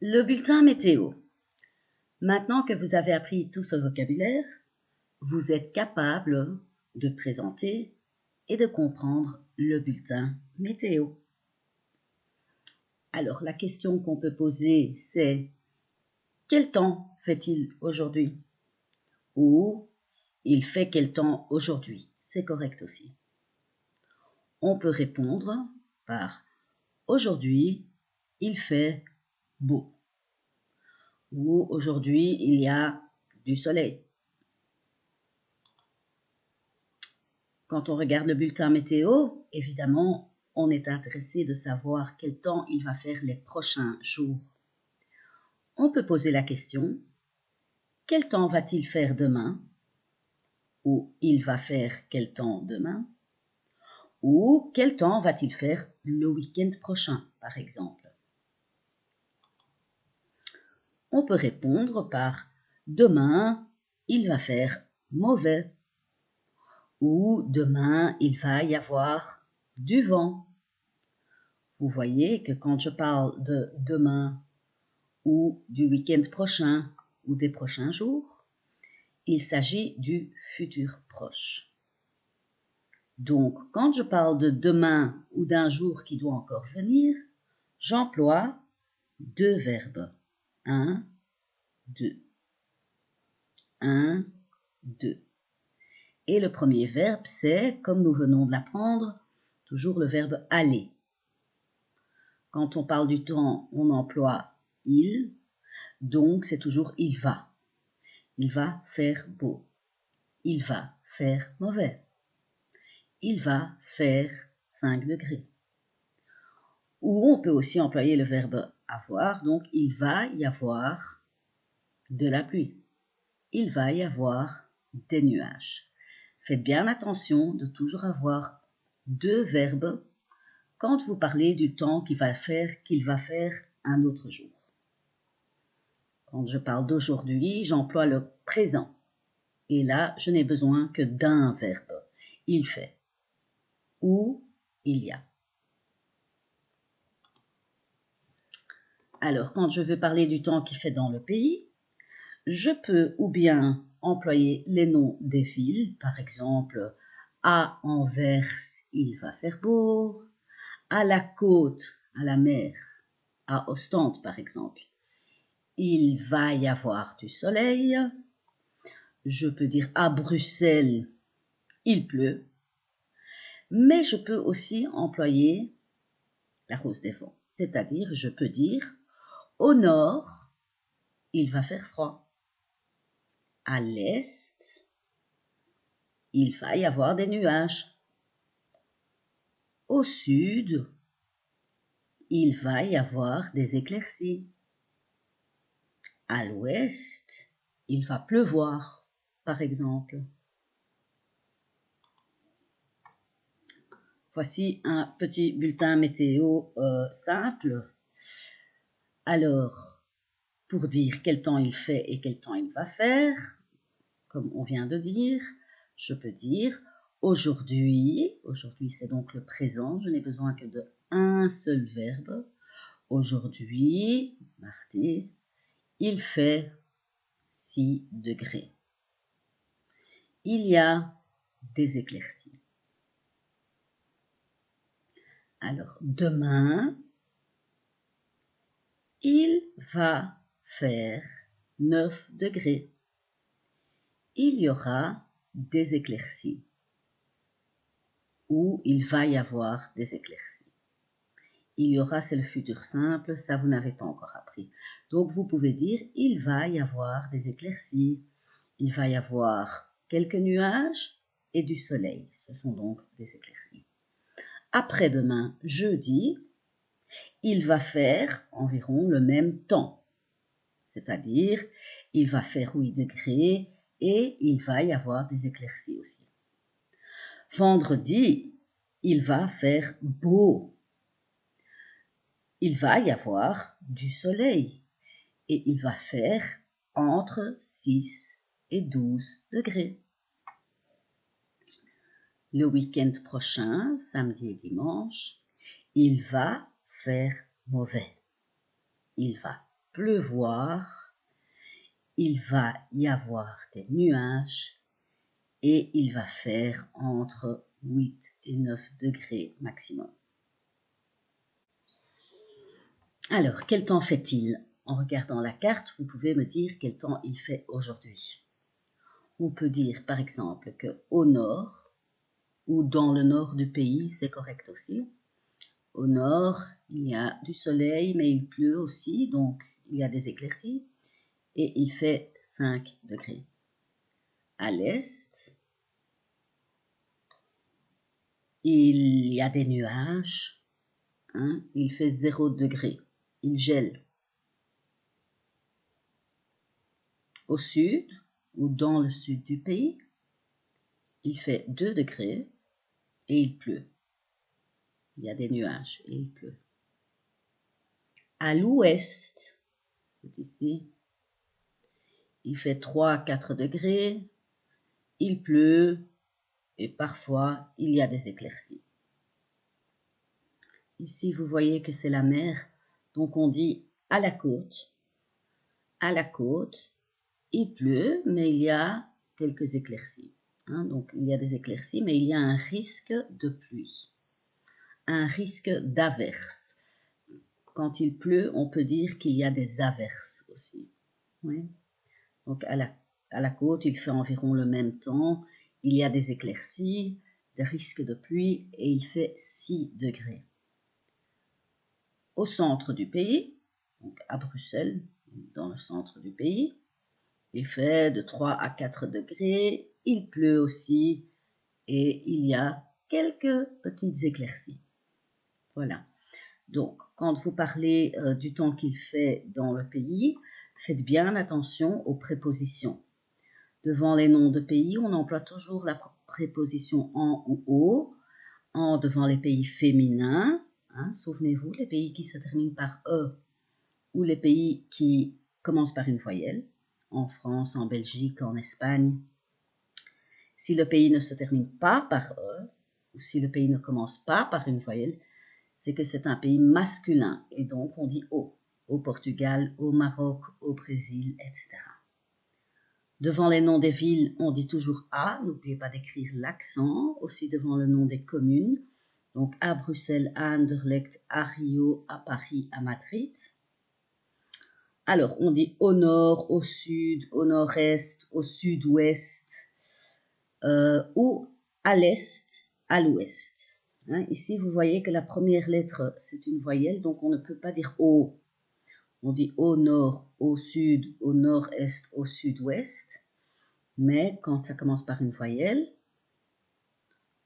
Le bulletin météo. Maintenant que vous avez appris tout ce vocabulaire, vous êtes capable de présenter et de comprendre le bulletin météo. Alors, la question qu'on peut poser, c'est quel temps fait-il aujourd'hui? Ou il fait quel temps aujourd'hui? C'est correct aussi. On peut répondre par aujourd'hui, il fait beau. Ou aujourd'hui, il y a du soleil. Quand on regarde le bulletin météo, évidemment, on est intéressé de savoir quel temps il va faire les prochains jours. On peut poser la question, quel temps va-t-il faire demain? Ou il va faire quel temps demain? Ou quel temps va-t-il faire le week-end prochain, par exemple? On peut répondre par demain, il va faire mauvais. Ou demain, il va y avoir du vent. Vous voyez que quand je parle de demain ou du week-end prochain ou des prochains jours, il s'agit du futur proche. Donc, quand je parle de demain ou d'un jour qui doit encore venir, j'emploie deux verbes. 1, 2. 1, 2. Et le premier verbe, c'est, comme nous venons de l'apprendre, toujours le verbe aller. Quand on parle du temps, on emploie il, donc c'est toujours il va. Il va faire beau. Il va faire mauvais. Il va faire 5 degrés. Ou on peut aussi employer le verbe avoir, donc il va y avoir de la pluie. Il va y avoir des nuages. Faites bien attention de toujours avoir deux verbes quand vous parlez du temps qu'il va faire un autre jour. Quand je parle d'aujourd'hui, j'emploie le présent. Et là, je n'ai besoin que d'un verbe. Il fait. Ou il y a. Alors, quand je veux parler du temps qui fait dans le pays, je peux ou bien employer les noms des villes, par exemple, à Anvers, il va faire beau, à la côte, à la mer, à Ostende, par exemple, il va y avoir du soleil. Je peux dire à Bruxelles, il pleut. Mais je peux aussi employer la rose des vents, c'est-à-dire je peux dire au nord, il va faire froid. À l'est, il va y avoir des nuages. Au sud, il va y avoir des éclaircies. À l'ouest, il va pleuvoir, par exemple. Voici un petit bulletin météo simple. Alors, pour dire quel temps il fait et quel temps il va faire, comme on vient de dire, je peux dire aujourd'hui, aujourd'hui c'est donc le présent, je n'ai besoin que de un seul verbe. Aujourd'hui, mardi, il fait 6 degrés. Il y a des éclaircies. Alors, demain, il va faire 9 degrés. Il y aura des éclaircies. Ou il va y avoir des éclaircies. Il y aura, c'est le futur simple, ça vous n'avez pas encore appris. Donc vous pouvez dire, il va y avoir des éclaircies. Il va y avoir quelques nuages et du soleil. Ce sont donc des éclaircies. Après-demain, jeudi, il va faire environ le même temps. C'est-à-dire, il va faire 8 degrés et il va y avoir des éclaircies aussi. Vendredi, il va faire beau. Il va y avoir du soleil et il va faire entre 6 et 12 degrés. Le week-end prochain, samedi et dimanche, il va faire mauvais. Il va. pleuvoir, il va y avoir des nuages et il va faire entre 8 et 9 degrés maximum. Alors, quel temps fait-il? En regardant la carte, vous pouvez me dire quel temps il fait aujourd'hui. On peut dire par exemple qu'au nord, ou dans le nord du pays, c'est correct aussi. Au nord, il y a du soleil, mais il pleut aussi, donc il y a des éclaircies, et il fait 5 degrés. À l'est, il y a des nuages, hein, il fait 0 degré, il gèle. Au sud, ou dans le sud du pays, il fait 2 degrés et il pleut. Il y a des nuages et il pleut. À l'ouest, c'est ici, il fait 3 à 4 degrés, il pleut et parfois il y a des éclaircies. Ici, vous voyez que c'est la mer, donc on dit à la côte. À la côte, il pleut, mais il y a quelques éclaircies. Hein, donc il y a des éclaircies, mais il y a un risque de pluie, un risque d'averse. Quand il pleut, on peut dire qu'il y a des averses aussi. Oui. Donc à la côte, il fait environ le même temps. Il y a des éclaircies, des risques de pluie et il fait 6 degrés. Au centre du pays, donc à Bruxelles, dans le centre du pays, il fait de 3 à 4 degrés. Il pleut aussi et il y a quelques petites éclaircies. Voilà. Donc, quand vous parlez du temps qu'il fait dans le pays, faites bien attention aux prépositions. Devant les noms de pays, on emploie toujours la préposition en ou au. En devant les pays féminins, hein, souvenez-vous, les pays qui se terminent par e ou les pays qui commencent par une voyelle, en France, en Belgique, en Espagne. Si le pays ne se termine pas par e, ou si le pays ne commence pas par une voyelle, c'est que c'est un pays masculin, et donc on dit au Portugal, au Maroc, au Brésil, etc. Devant les noms des villes, on dit toujours A, n'oubliez pas d'écrire l'accent, aussi devant le nom des communes, donc à Bruxelles, à Anderlecht, à Rio, à Paris, à Madrid. Alors, on dit au nord, au sud, au nord-est, au sud-ouest, ou à l'est, à l'ouest. Hein, ici, vous voyez que la première lettre, c'est une voyelle, donc on ne peut pas dire au. On dit au nord, au sud, au nord-est, au sud-ouest. Mais quand ça commence par une voyelle,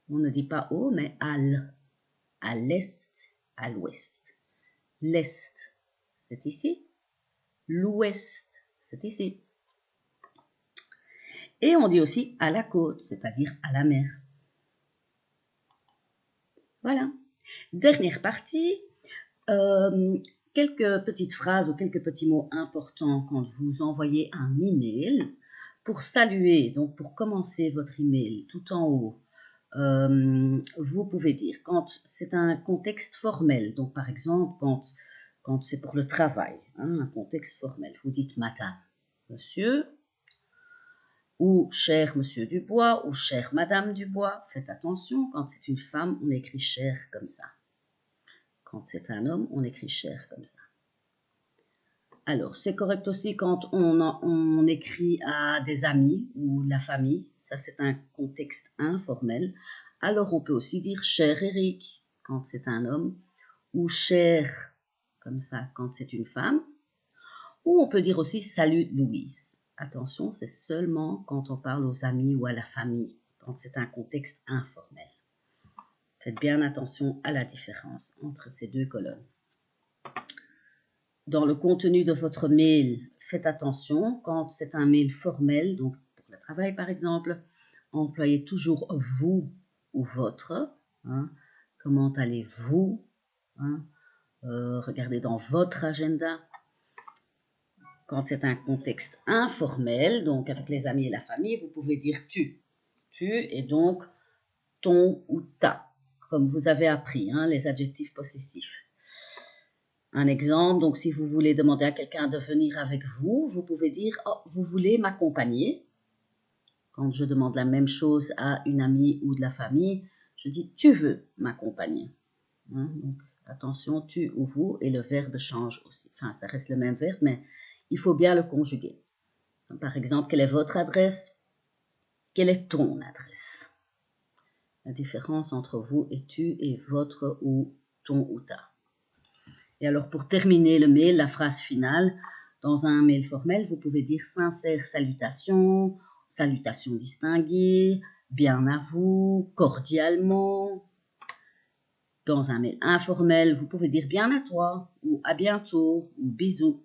on ne dit pas au, mais al. À l'est, à l'ouest. L'est, c'est ici. L'ouest, c'est ici. Et on dit aussi à la côte, c'est-à-dire à la mer. Voilà. Dernière partie, quelques petites phrases ou quelques petits mots importants quand vous envoyez un email. Pour saluer, donc pour commencer votre email tout en haut, vous pouvez dire, quand c'est un contexte formel, donc par exemple quand c'est pour le travail, hein, un contexte formel, vous dites madame, monsieur, ou cher monsieur Dubois, ou chère madame Dubois. Faites attention, quand c'est une femme, on écrit cher comme ça. Quand c'est un homme, on écrit cher comme ça. Alors, c'est correct aussi quand on écrit à des amis ou la famille. Ça, c'est un contexte informel. Alors, on peut aussi dire cher Eric quand c'est un homme ou cher comme ça quand c'est une femme. Ou on peut dire aussi salut Louise. Attention, c'est seulement quand on parle aux amis ou à la famille, quand c'est un contexte informel. Faites bien attention à la différence entre ces deux colonnes. Dans le contenu de votre mail, faites attention, quand c'est un mail formel, donc pour le travail par exemple, employez toujours vous ou votre. Hein. Comment allez-vous? Hein. Regardez dans votre agenda. Quand c'est un contexte informel, donc avec les amis et la famille, vous pouvez dire tu. Tu et donc ton ou ta, comme vous avez appris, hein, les adjectifs possessifs. Un exemple, donc si vous voulez demander à quelqu'un de venir avec vous, vous pouvez dire « Oh, vous voulez m'accompagner ?» Quand je demande la même chose à une amie ou de la famille, je dis « Tu veux m'accompagner ?» Donc, attention, tu ou vous, et le verbe change aussi. Enfin, ça reste le même verbe, mais il faut bien le conjuguer. Par exemple, quelle est votre adresse? Quelle est ton adresse? La différence entre vous et tu et votre ou ton ou ta. Et alors, pour terminer le mail, la phrase finale, dans un mail formel, vous pouvez dire sincère salutation, salutation distinguée, bien à vous, cordialement. Dans un mail informel, vous pouvez dire bien à toi, ou à bientôt, ou bisous.